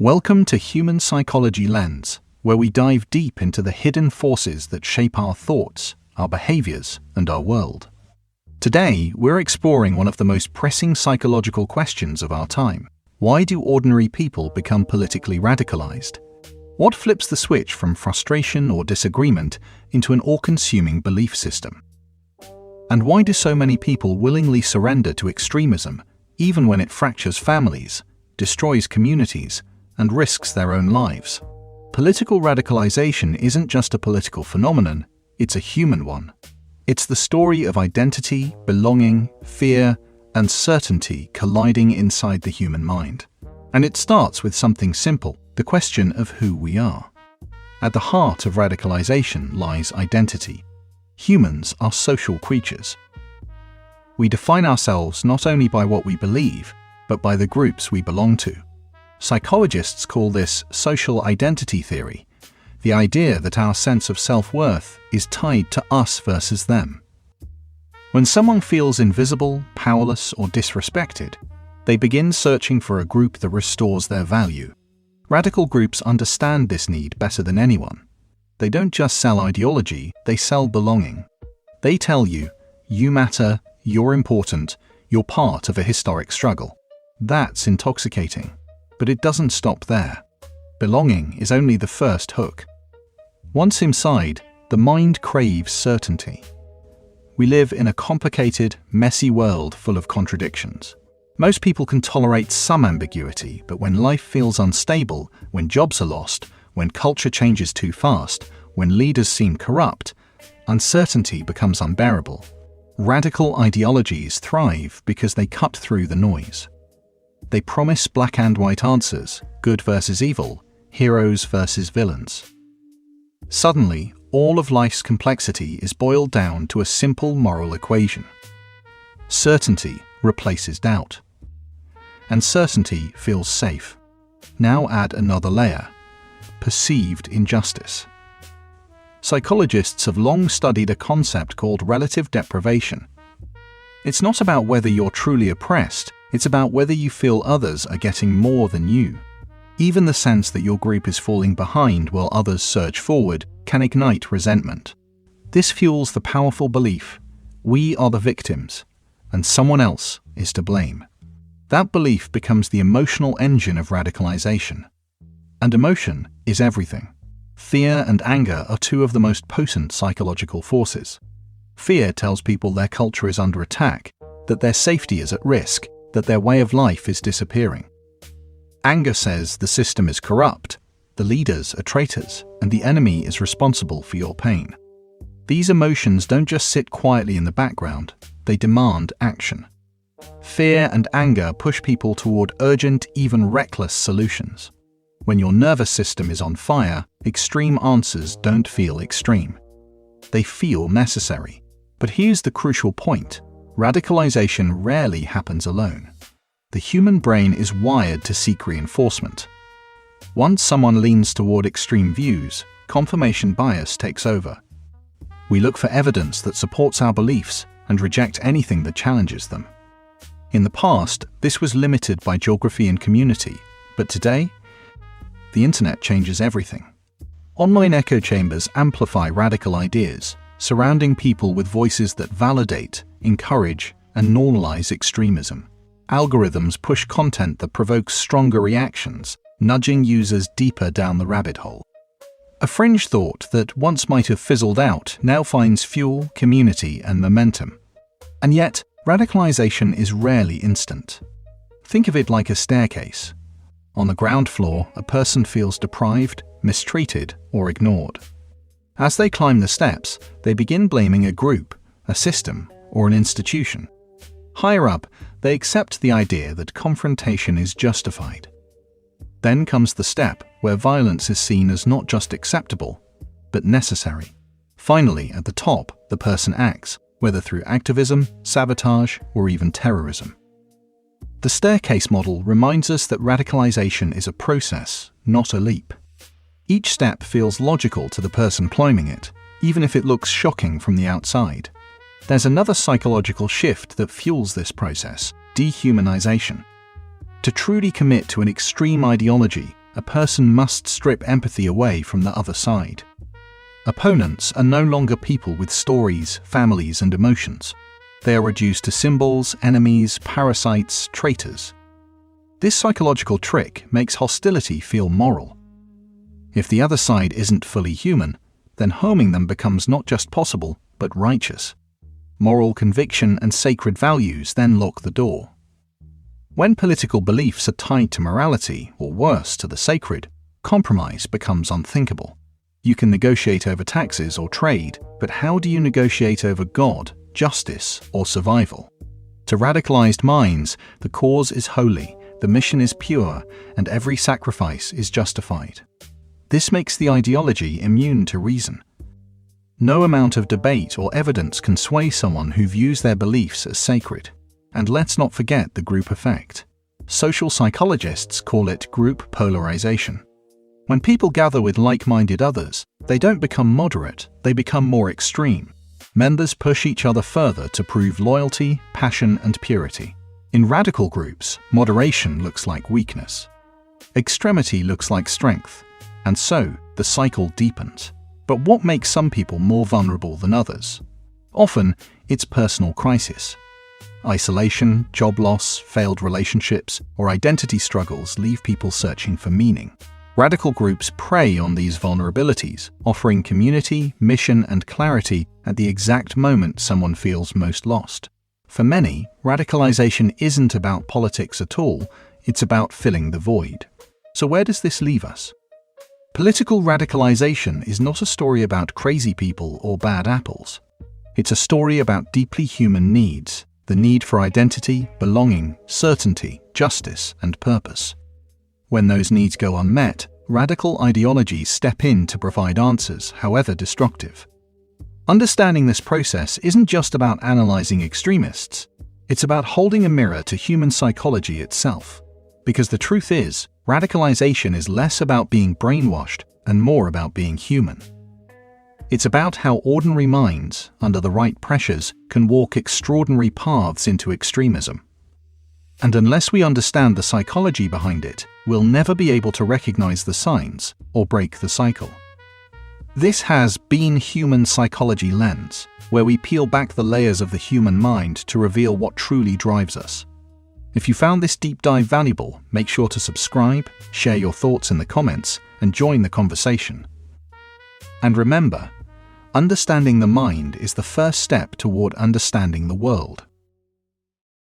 Welcome to Human Psychology Lens, where we dive deep into the hidden forces that shape our thoughts, our behaviors, and our world. Today, we're exploring one of the most pressing psychological questions of our time. Why do ordinary people become politically radicalized? What flips the switch from frustration or disagreement into an all-consuming belief system? And why do so many people willingly surrender to extremism, even when it fractures families, destroys communities, and risks their own lives? Political radicalization isn't just a political phenomenon, it's a human one. It's the story of identity, belonging, fear, and certainty colliding inside the human mind. And it starts with something simple, the question of who we are. At the heart of radicalization lies identity. Humans are social creatures. We define ourselves not only by what we believe, but by the groups we belong to. Psychologists call this social identity theory, the idea that our sense of self-worth is tied to us versus them. When someone feels invisible, powerless, or disrespected, they begin searching for a group that restores their value. Radical groups understand this need better than anyone. They don't just sell ideology, they sell belonging. They tell you, you matter, you're important, you're part of a historic struggle. That's intoxicating. But it doesn't stop there. Belonging is only the first hook. Once inside, the mind craves certainty. We live in a complicated, messy world full of contradictions. Most people can tolerate some ambiguity, but when life feels unstable, when jobs are lost, when culture changes too fast, when leaders seem corrupt, uncertainty becomes unbearable. Radical ideologies thrive because they cut through the noise. They promise black and white answers, good versus evil, heroes versus villains. Suddenly, all of life's complexity is boiled down to a simple moral equation. Certainty replaces doubt. And certainty feels safe. Now add another layer: perceived injustice. Psychologists have long studied a concept called relative deprivation. It's not about whether you're truly oppressed, it's about whether you feel others are getting more than you. Even the sense that your group is falling behind while others surge forward can ignite resentment. This fuels the powerful belief, we are the victims, and someone else is to blame. That belief becomes the emotional engine of radicalization. And emotion is everything. Fear and anger are two of the most potent psychological forces. Fear tells people their culture is under attack, that their safety is at risk, that their way of life is disappearing. Anger says the system is corrupt, the leaders are traitors, and the enemy is responsible for your pain. These emotions don't just sit quietly in the background, they demand action. Fear and anger push people toward urgent, even reckless solutions. When your nervous system is on fire, extreme answers don't feel extreme. They feel necessary. But here's the crucial point. Radicalization rarely happens alone. The human brain is wired to seek reinforcement. Once someone leans toward extreme views, confirmation bias takes over. We look for evidence that supports our beliefs and reject anything that challenges them. In the past, this was limited by geography and community, but today, the internet changes everything. Online echo chambers amplify radical ideas, surrounding people with voices that validate, encourage, and normalize extremism. Algorithms push content that provokes stronger reactions, nudging users deeper down the rabbit hole. A fringe thought that once might have fizzled out now finds fuel, community, and momentum. And yet, radicalization is rarely instant. Think of it like a staircase. On the ground floor, a person feels deprived, mistreated, or ignored. As they climb the steps, they begin blaming a group, a system, or an institution. Higher up, they accept the idea that confrontation is justified. Then comes the step where violence is seen as not just acceptable, but necessary. Finally, at the top, the person acts, whether through activism, sabotage, or even terrorism. The staircase model reminds us that radicalization is a process, not a leap. Each step feels logical to the person climbing it, even if it looks shocking from the outside. There's another psychological shift that fuels this process: dehumanization. To truly commit to an extreme ideology, a person must strip empathy away from the other side. Opponents are no longer people with stories, families, and emotions. They are reduced to symbols, enemies, parasites, traitors. This psychological trick makes hostility feel moral. If the other side isn't fully human, then harming them becomes not just possible, but righteous. Moral conviction and sacred values then lock the door. When political beliefs are tied to morality, or worse, to the sacred, compromise becomes unthinkable. You can negotiate over taxes or trade, but how do you negotiate over God, justice, or survival? To radicalized minds, the cause is holy, the mission is pure, and every sacrifice is justified. This makes the ideology immune to reason. No amount of debate or evidence can sway someone who views their beliefs as sacred. And let's not forget the group effect. Social psychologists call it group polarization. When people gather with like-minded others, they don't become moderate, they become more extreme. Members push each other further to prove loyalty, passion, and purity. In radical groups, moderation looks like weakness. Extremity looks like strength. And so, the cycle deepens. But what makes some people more vulnerable than others? Often, it's personal crisis. Isolation, job loss, failed relationships, or identity struggles leave people searching for meaning. Radical groups prey on these vulnerabilities, offering community, mission, and clarity at the exact moment someone feels most lost. For many, radicalization isn't about politics at all, it's about filling the void. So where does this leave us? Political radicalization is not a story about crazy people or bad apples. It's a story about deeply human needs, the need for identity, belonging, certainty, justice, and purpose. When those needs go unmet, radical ideologies step in to provide answers, however destructive. Understanding this process isn't just about analyzing extremists, it's about holding a mirror to human psychology itself. Because the truth is, radicalization is less about being brainwashed and more about being human. It's about how ordinary minds, under the right pressures, can walk extraordinary paths into extremism. And unless we understand the psychology behind it, we'll never be able to recognize the signs or break the cycle. This has been Human Psychology Lens, where we peel back the layers of the human mind to reveal what truly drives us. If you found this deep dive valuable, make sure to subscribe, share your thoughts in the comments, and join the conversation. And remember, understanding the mind is the first step toward understanding the world.